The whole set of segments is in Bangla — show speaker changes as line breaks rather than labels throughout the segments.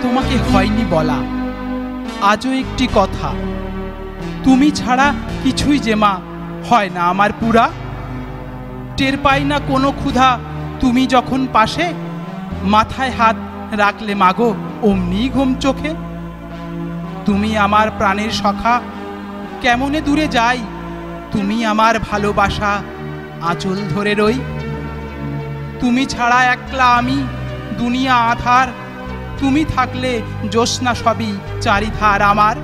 তোমাকে হয়নি বলা, আজও একটি কথা, তুমি ছাড়া কিছুই যে মা হয় না আমার পুরা। টের পাই না কোনো ক্ষুধা, তুমি যখন পাশে, মাথায় হাত রাখলে মাগো অমনি ঘুম চোখে। তুমি আমার প্রাণের সখা, কেমনে দূরে যাই, তুমি আমার ভালোবাসা আঁচল ধরে রই। তুমি ছাড়া একলা আমি, দুনিয়া আধার, তুমি থাকলে জ্যোৎস্না সবই চারিধার আমার।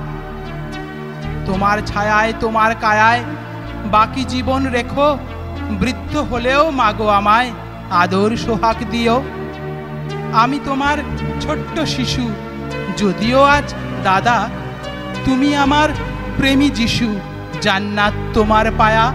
তোমার ছায়ায় তোমার কায়ায় বাকি জীবন রেখো, বৃদ্ধ হলেও মাগো আমায় আদর সোহাগ দিও। আমি তোমার ছোট্ট শিশু, যদিও আজ দাদা, তুমি আমার প্রেমী যিশু, জান্নাত তোমার পায়া।